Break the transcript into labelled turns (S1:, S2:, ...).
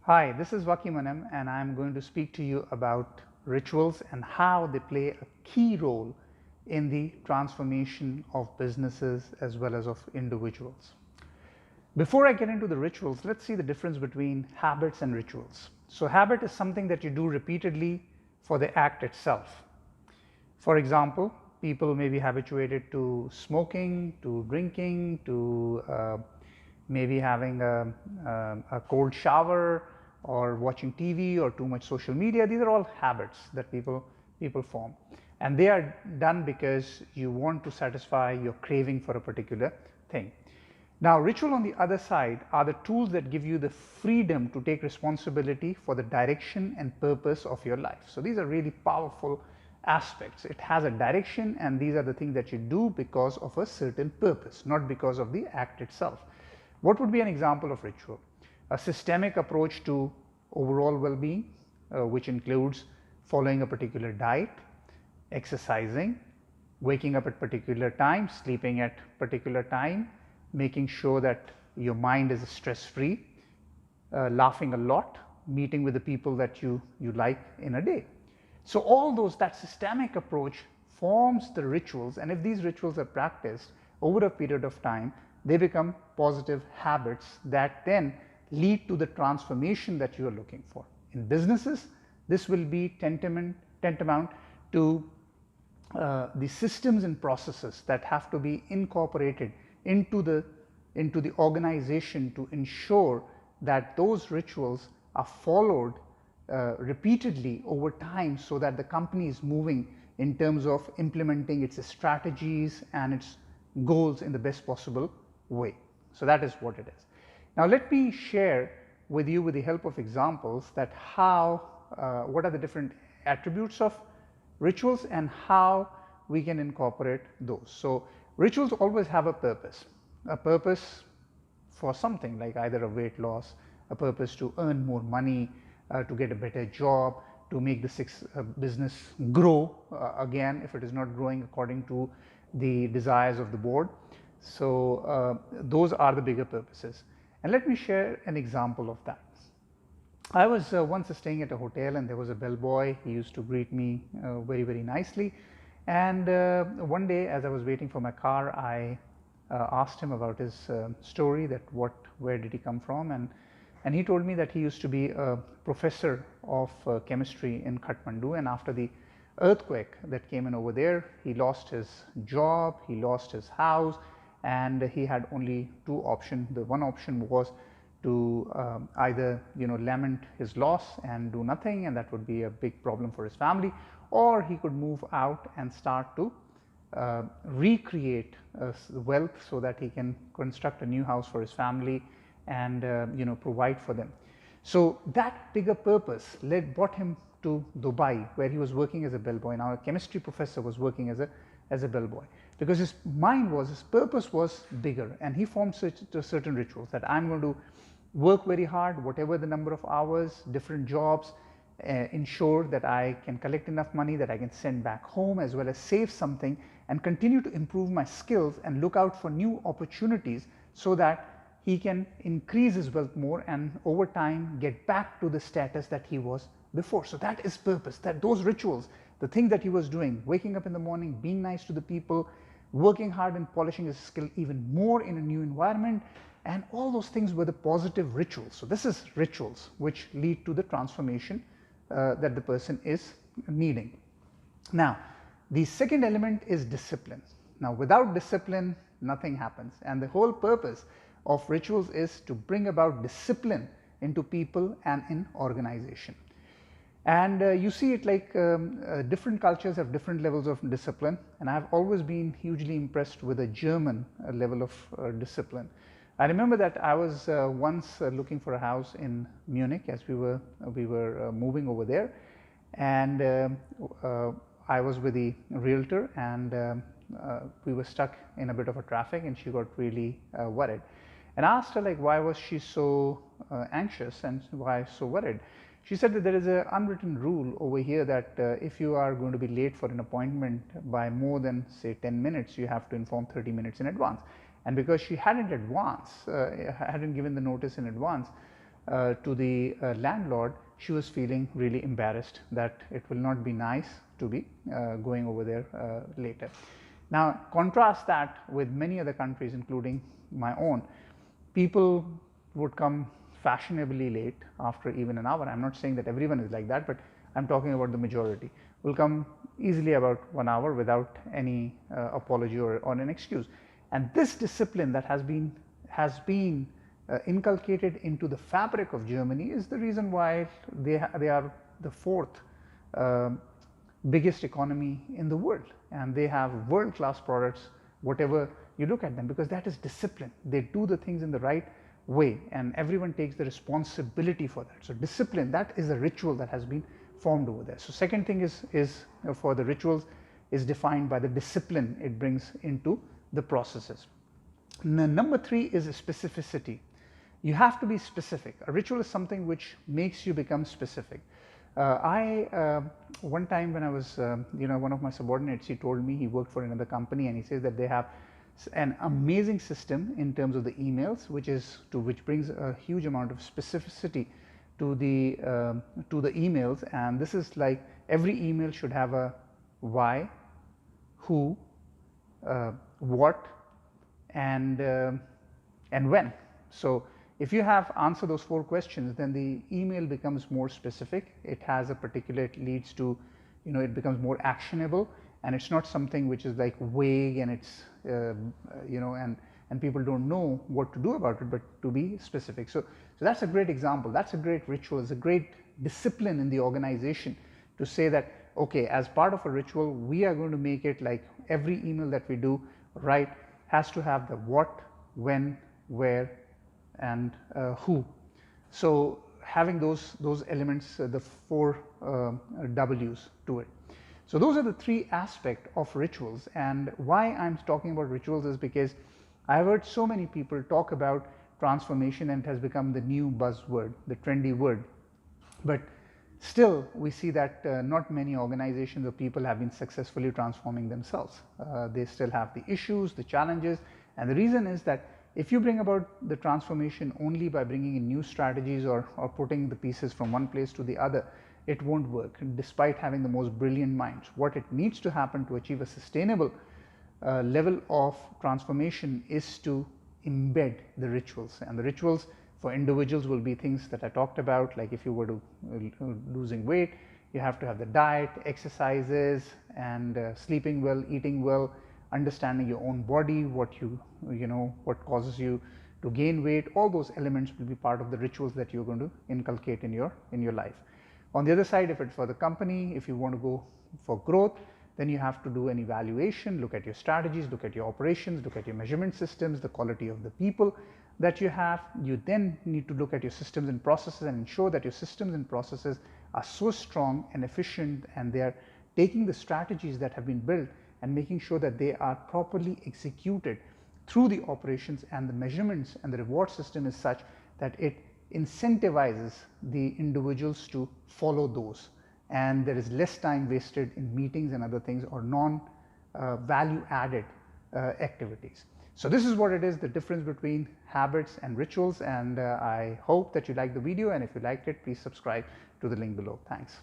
S1: Hi, this is Vakimanam and I am going to speak to you about rituals and how they play a key role in the transformation of businesses as well as of individuals. Before I get into the rituals, let's see the difference between habits and rituals. So habit is something that you do repeatedly for the act itself. For example, people may be habituated to smoking, to drinking, to maybe having a cold shower or watching TV or too much social media. These are all habits that people form, and they are done because you want to satisfy your craving for a particular thing. Now, ritual on the other side are the tools that give you the freedom to take responsibility for the direction and purpose of your life. So these are really powerful aspects. It has a direction, and these are the things that you do because of a certain purpose, not because of the act itself. What would be an example of ritual? A systemic approach to overall well-being, which includes following a particular diet, exercising, waking up at particular time, sleeping at particular time, making sure that your mind is stress-free, laughing a lot, meeting with the people that you like in a day. So all those, that systemic approach forms the rituals, and if these rituals are practiced over a period of time, they become positive habits that then lead to the transformation that you are looking for. In businesses, this will be tantamount to the systems and processes that have to be incorporated into the organization to ensure that those rituals are followed repeatedly over time, so that the company is moving in terms of implementing its strategies and its goals in the best possible way. So that is what it is. Now let me share with you, with the help of examples, that what are the different attributes of rituals and how we can incorporate those. So rituals always have a purpose for something, like either a weight loss, a purpose to earn more money, to get a better job, to make the business grow again if it is not growing according to the desires of the board. So those are the bigger purposes. And let me share an example of that. I was once staying at a hotel, and there was a bellboy. He used to greet me very, very nicely. And one day, as I was waiting for my car, I asked him about his story, that where did he come from, and he told me that he used to be a professor of chemistry in Kathmandu, and after the earthquake that came in over there, he lost his job, he lost his house, and he had only two options. The one option was to either lament his loss and do nothing, and that would be a big problem for his family, or he could move out and start to recreate wealth so that he can construct a new house for his family and provide for them. So that bigger purpose brought him to Dubai, where he was working as a bellboy. Now a chemistry professor was working as a bellboy, because his purpose was bigger, and he formed certain rituals that I'm going to work very hard, whatever the number of hours, different jobs, ensure that I can collect enough money that I can send back home, as well as save something and continue to improve my skills and look out for new opportunities, so that he can increase his wealth more and over time get back to the status that he was before. So that is purpose, that those rituals, the thing that he was doing, waking up in the morning, being nice to the people, working hard and polishing his skill even more in a new environment, and all those things were the positive rituals. So this is rituals which lead to the transformation that the person is needing. Now the second element is discipline. Now without discipline, nothing happens, and the whole purpose of rituals is to bring about discipline into people and in organization. And you see it like different cultures have different levels of discipline, and I've always been hugely impressed with the German level of discipline. I remember that I was once looking for a house in Munich, as we were moving over there, and I was with the realtor, and we were stuck in a bit of a traffic, and she got really worried. And I asked her, like, why was she so anxious and why so worried? She said that there is an unwritten rule over here that if you are going to be late for an appointment by more than, say, 10 minutes, you have to inform 30 minutes in advance. And because she hadn't given the notice in advance, to the landlord, she was feeling really embarrassed that it will not be nice to be going over there later. Now contrast that with many other countries including my own. People would come fashionably late after even an hour. I'm not saying that everyone is like that, but I'm talking about the majority. Will come easily about 1 hour without any apology or an excuse. And this discipline that has been inculcated into the fabric of Germany is the reason why they are the fourth biggest economy in the world, and they have world-class products whatever you look at them, because that is discipline. They do the things in the right way and everyone takes the responsibility for that. So discipline, that is a ritual that has been formed over there. So second thing is for the rituals is defined by the discipline it brings into the processes. Number 3 is specificity. You have to be specific. A ritual is something which makes you become specific. One time when I was, one of my subordinates, he told me he worked for another company, and he says that they have an amazing system in terms of the emails, which brings a huge amount of specificity to the emails. And this is like every email should have a why, who, what, and when. So if you have answered those 4 questions, then the email becomes more specific. It has a particular, it leads to, it becomes more actionable, and it's not something which is like vague and it's, and people don't know what to do about it, but to be specific. So that's a great example. That's a great ritual. It's a great discipline in the organization to say that, okay, as part of a ritual, we are going to make it like every email that we do, right, has to have the what, when, where, and who. So having those elements, the 4 W's to it. So those are the 3 aspects of rituals. And why I'm talking about rituals is because I've heard so many people talk about transformation, and it has become the new buzzword, the trendy word. But still we see that not many organizations or people have been successfully transforming themselves. They still have the issues, the challenges, and the reason is that if you bring about the transformation only by bringing in new strategies or putting the pieces from one place to the other, it won't work despite having the most brilliant minds. What it needs to happen to achieve a sustainable level of transformation is to embed the rituals. And the rituals for individuals will be things that I talked about, like if you were to losing weight, you have to have the diet, exercises, and sleeping well, eating well, understanding your own body, what causes you to gain weight. All those elements will be part of the rituals that you're going to inculcate in your life. On the other side, if it's for the company, if you want to go for growth, then you have to do an evaluation, look at your strategies, look at your operations, look at your measurement systems, the quality of the people that you have. You then need to look at your systems and processes and ensure that your systems and processes are so strong and efficient, and they are taking the strategies that have been built and making sure that they are properly executed through the operations, and the measurements and the reward system is such that it incentivizes the individuals to follow those, and there is less time wasted in meetings and other things or non-value added activities. So this is what it is, the difference between habits and rituals, and I hope that you liked the video, and if you liked it, please subscribe to the link below. Thanks.